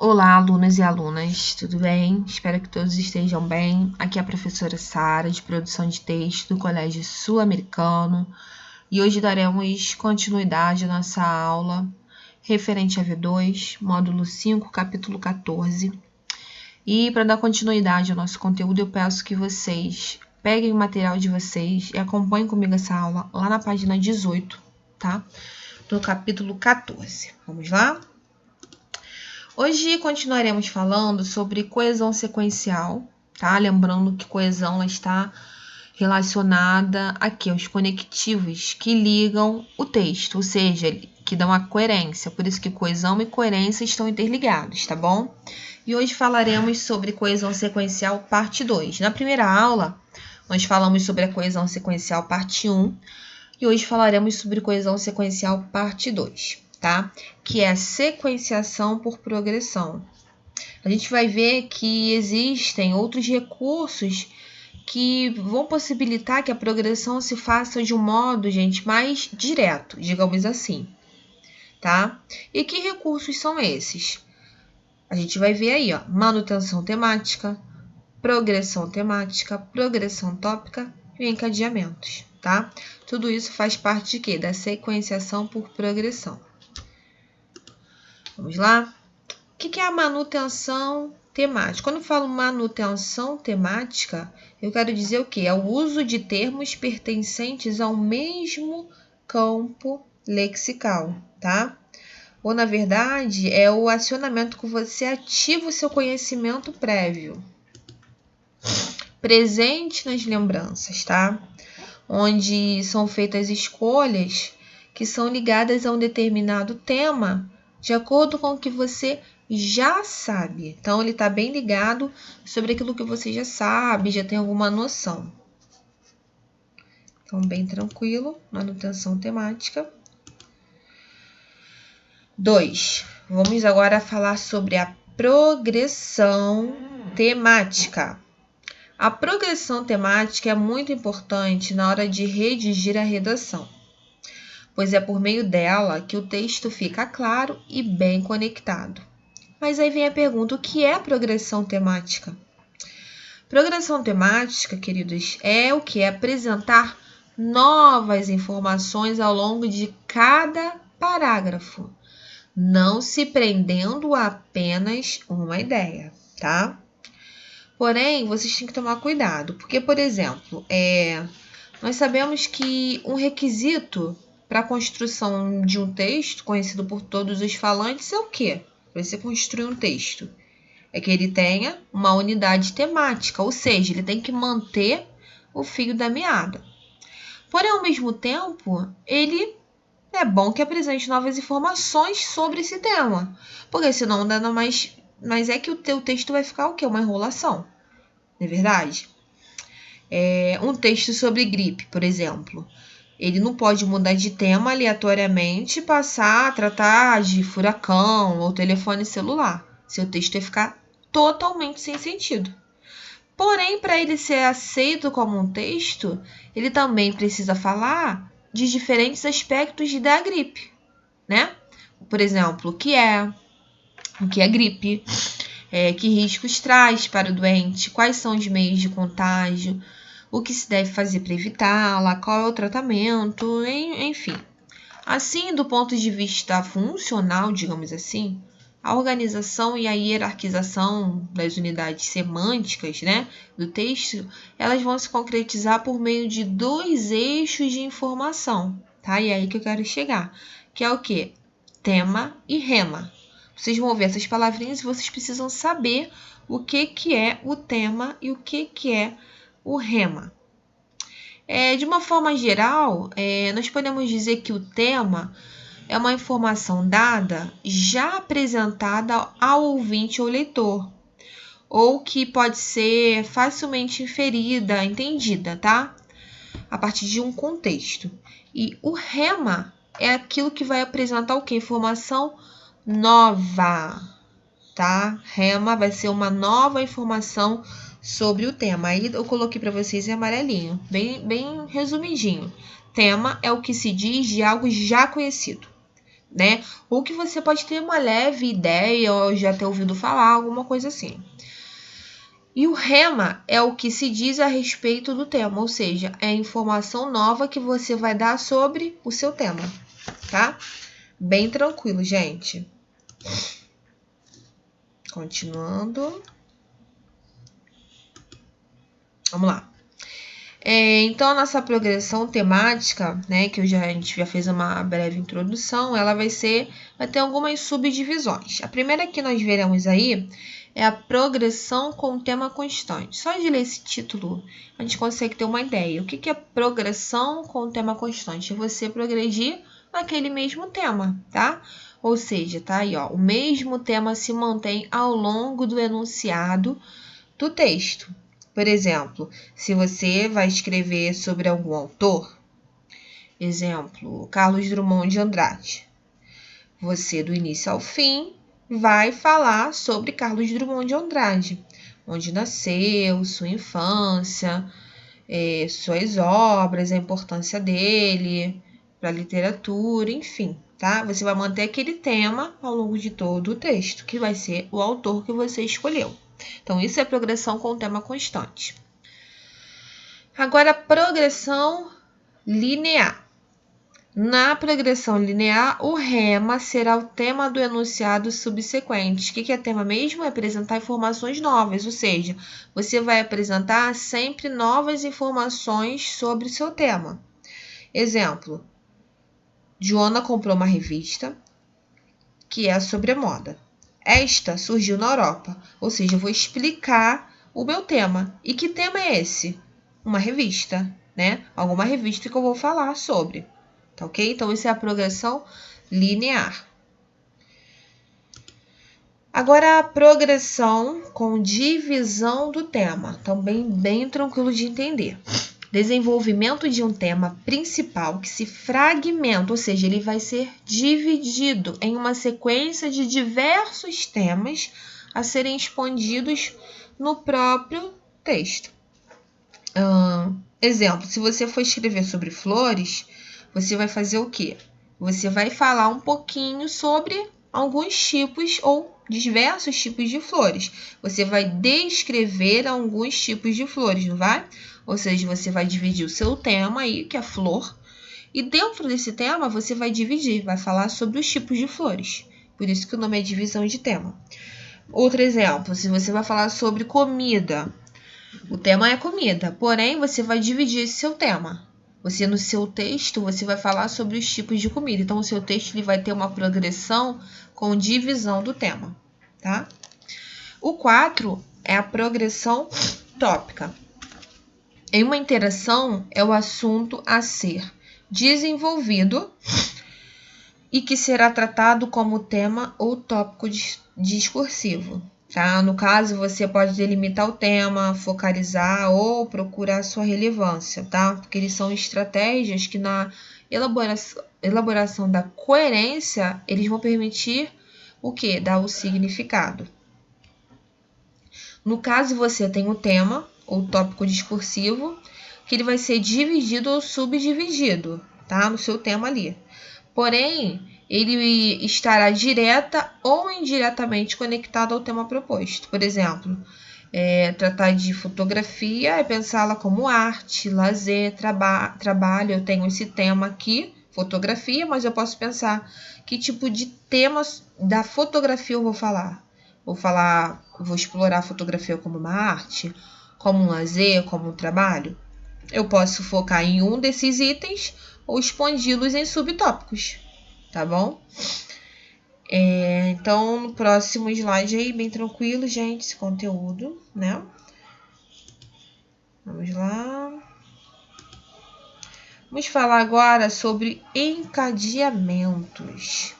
Olá, alunas e alunas, tudo bem? Espero que todos estejam bem. Aqui é a professora Sara, de Produção de Texto do Colégio Sul-Americano, e hoje daremos continuidade à nossa aula referente a V2, módulo 5, capítulo 14. E para dar continuidade ao nosso conteúdo, eu peço que vocês peguem o material de vocês e acompanhem comigo essa aula lá na página 18, tá? Do capítulo 14. Vamos lá? Hoje continuaremos falando sobre coesão sequencial, tá? Lembrando que coesão ela está relacionada aqui aos conectivos que ligam o texto, ou seja, que dão a coerência. Por isso que coesão e coerência estão interligados, tá bom? E hoje falaremos sobre coesão sequencial parte 2. Na primeira aula, nós falamos sobre a coesão sequencial parte 1 e hoje falaremos sobre coesão sequencial parte 2. Tá? Que é a sequenciação por progressão. A gente vai ver que existem outros recursos que vão possibilitar que a progressão se faça de um modo, gente, mais direto, digamos assim, tá? E que recursos são esses? A gente vai ver aí, ó, manutenção temática, progressão tópica e encadeamentos, tá? Tudo isso faz parte de quê? Da sequenciação por progressão. Vamos lá? O que é a manutenção temática? Quando eu falo manutenção temática, eu quero dizer o quê? É o uso de termos pertencentes ao mesmo campo lexical, tá? Ou, na verdade, é o acionamento que você ativa o seu conhecimento prévio, presente nas lembranças, tá? Onde são feitas escolhas que são ligadas a um determinado tema, de acordo com o que você já sabe. Então, ele está bem ligado sobre aquilo que você já sabe, já tem alguma noção. Então, bem tranquilo, manutenção temática. 2. Vamos agora falar sobre a progressão temática. A progressão temática é muito importante na hora de redigir a redação, pois é por meio dela que o texto fica claro e bem conectado. Mas aí vem a pergunta, o que é progressão temática? Progressão temática, queridos, é o que? É apresentar novas informações ao longo de cada parágrafo, não se prendendo a apenas uma ideia, tá? Porém, vocês têm que tomar cuidado, porque, por exemplo, nós sabemos que um requisito para a construção de um texto, conhecido por todos os falantes, é o quê? Para você construir um texto, é que ele tenha uma unidade temática, ou seja, ele tem que manter o fio da meada. Porém, ao mesmo tempo, ele é bom que apresente novas informações sobre esse tema, porque senão não dá mais... Mas é que o teu texto vai ficar o quê? Uma enrolação, não é verdade? Um texto sobre gripe, por exemplo. Ele não pode mudar de tema aleatoriamente e passar a tratar de furacão ou telefone celular. Seu texto vai ficar totalmente sem sentido. Porém, para ele ser aceito como um texto, ele também precisa falar de diferentes aspectos da gripe, né? Por exemplo, o que é gripe, que riscos traz para o doente, quais são os meios de contágio, o que se deve fazer para evitá-la, qual é o tratamento, enfim. Assim, do ponto de vista funcional, digamos assim, a organização e a hierarquização das unidades semânticas, né, do texto, elas vão se concretizar por meio de 2 eixos de informação, tá? E é aí que eu quero chegar, que é o quê? Tema e rema. Vocês vão ver essas palavrinhas e vocês precisam saber o que é o tema e o que é o rema. De uma forma geral, nós podemos dizer que o tema é uma informação dada já apresentada ao ouvinte ou leitor, ou que pode ser facilmente inferida, entendida, tá? A partir de um contexto. E o rema é aquilo que vai apresentar o quê? Informação nova, tá? Rema vai ser uma nova informação sobre o tema. Aí eu coloquei para vocês em amarelinho, bem resumidinho. Tema é o que se diz de algo já conhecido. né? Ou que você pode ter uma leve ideia ou já ter ouvido falar, alguma coisa assim. E o rema é o que se diz a respeito do tema, ou seja, é a informação nova que você vai dar sobre o seu tema, tá? Bem tranquilo, gente. Continuando. Vamos lá. Então, a nossa progressão temática, né, que a gente já fez uma breve introdução, ela vai ter algumas subdivisões. A primeira que nós veremos aí é a progressão com tema constante. Só de ler esse título, a gente consegue ter uma ideia. O que é progressão com tema constante? É você progredir naquele mesmo tema, tá? Ou seja, tá aí, ó, o mesmo tema se mantém ao longo do enunciado do texto. Por exemplo, se você vai escrever sobre algum autor, exemplo, Carlos Drummond de Andrade, você do início ao fim vai falar sobre Carlos Drummond de Andrade, onde nasceu, sua infância, suas obras, a importância dele para a literatura, enfim, tá? Você vai manter aquele tema ao longo de todo o texto, que vai ser o autor que você escolheu. Então, isso é progressão com tema constante. Agora, a progressão linear. Na progressão linear, o rema será o tema do enunciado subsequente. O que é tema mesmo? É apresentar informações novas, ou seja, você vai apresentar sempre novas informações sobre o seu tema. Exemplo, Joana comprou uma revista que é sobre a moda. Esta surgiu na Europa, ou seja, eu vou explicar o meu tema. E que tema é esse? Uma revista, né? Alguma revista que eu vou falar sobre. Tá ok? Então, isso é a progressão linear. Agora, a progressão com divisão do tema. Também bem tranquilo de entender. Desenvolvimento de um tema principal que se fragmenta, ou seja, ele vai ser dividido em uma sequência de diversos temas a serem expandidos no próprio texto. Exemplo, se você for escrever sobre flores, você vai fazer o quê? Você vai falar um pouquinho sobre alguns tipos ou diversos tipos de flores. Você vai descrever alguns tipos de flores, não vai? Ou seja, você vai dividir o seu tema aí, que é flor, e dentro desse tema você vai dividir, vai falar sobre os tipos de flores. Por isso que o nome é divisão de tema. Outro exemplo, se você vai falar sobre comida, o tema é comida, porém você vai dividir esse seu tema. Você, no seu texto, você vai falar sobre os tipos de comida. Então, o seu texto ele vai ter uma progressão com divisão do tema, tá? O 4 é a progressão tópica. Em uma interação, é o assunto a ser desenvolvido e que será tratado como tema ou tópico discursivo. Tá? No caso, você pode delimitar o tema, focalizar ou procurar sua relevância, tá? Porque eles são estratégias que na elaboração da coerência, eles vão permitir o quê? Dar o significado. No caso, você tem o tema ou tópico discursivo, que ele vai ser dividido ou subdividido, tá? No seu tema ali. Porém, ele estará direta ou indiretamente conectado ao tema proposto. Por exemplo, tratar de fotografia é pensá-la como arte, lazer, trabalho. Eu tenho esse tema aqui, fotografia, mas eu posso pensar que tipo de temas da fotografia eu vou falar. Vou explorar a fotografia como uma arte, como um lazer, como um trabalho. Eu posso focar em um desses itens ou expandi-los em subtópicos, tá bom? Então, no próximo slide aí, bem tranquilo, gente, esse conteúdo, né? Vamos lá. Vamos falar agora sobre encadeamentos.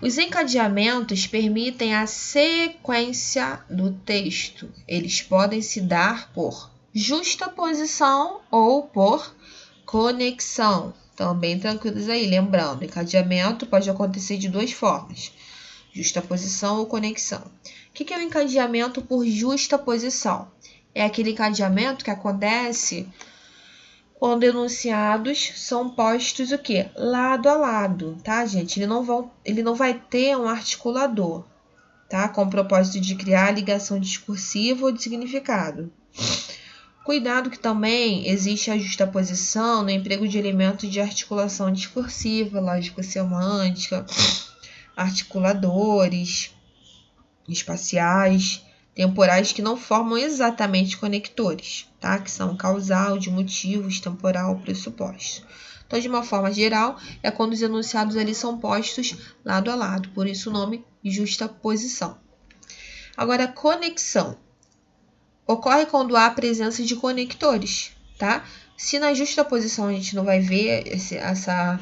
Os encadeamentos permitem a sequência do texto. Eles podem se dar por justaposição ou por conexão. Então, bem tranquilos aí. Lembrando, encadeamento pode acontecer de duas formas: justaposição ou conexão. O que é o encadeamento por justaposição? É aquele encadeamento que acontece quando enunciados são postos o quê? Lado a lado, tá, gente? Ele não vai ter um articulador, tá? Com o propósito de criar ligação discursiva ou de significado. Cuidado que também existe a justaposição no emprego de elementos de articulação discursiva, lógica semântica, articuladores espaciais, temporais que não formam exatamente conectores, tá? Que são causal, de motivos, temporal, pressuposto. Então, de uma forma geral, é quando os enunciados ali são postos lado a lado, por isso o nome justaposição. Agora, conexão. Ocorre quando há a presença de conectores, tá? Se na justaposição a gente não vai ver essa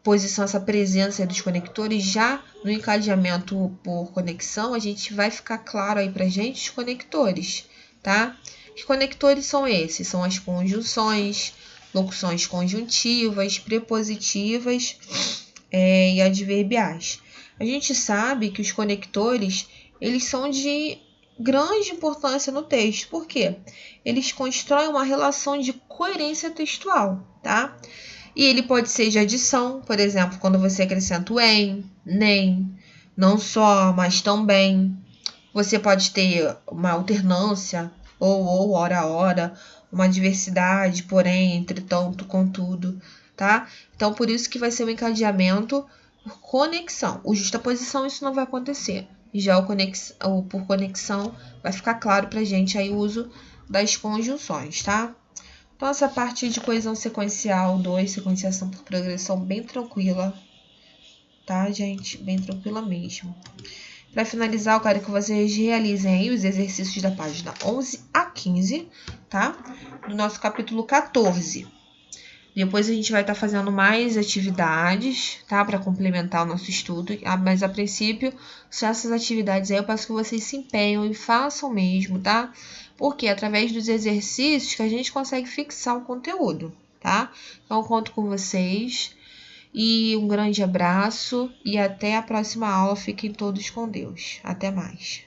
posição, essa presença dos conectores, já no encadeamento por conexão, a gente vai ficar claro aí pra gente os conectores, tá? Os conectores são esses, são as conjunções, locuções conjuntivas, prepositivas e adverbiais. A gente sabe que os conectores, eles são de grande importância no texto. Por quê? Eles constroem uma relação de coerência textual, tá? E ele pode ser de adição, por exemplo, quando você acrescenta o em, nem, não só, mas também. Você pode ter uma alternância, ou, hora a hora, uma diversidade, porém, entretanto, contudo, tá? Então, por isso que vai ser o encadeamento por conexão. O justaposição, isso não vai acontecer. Já o por conexão, vai ficar claro pra gente aí o uso das conjunções, tá? Então, essa parte de coesão sequencial 2, sequenciação por progressão, bem tranquila, tá, gente? Bem tranquila mesmo. Para finalizar, eu quero que vocês realizem aí os exercícios da página 11 a 15, tá? Do nosso capítulo 14. Depois a gente vai estar fazendo mais atividades, tá? Para complementar o nosso estudo. Mas a princípio, só essas atividades aí eu peço que vocês se empenham e façam mesmo, tá? Porque é através dos exercícios que a gente consegue fixar o conteúdo, tá? Então, eu conto com vocês. E um grande abraço e até a próxima aula. Fiquem todos com Deus. Até mais.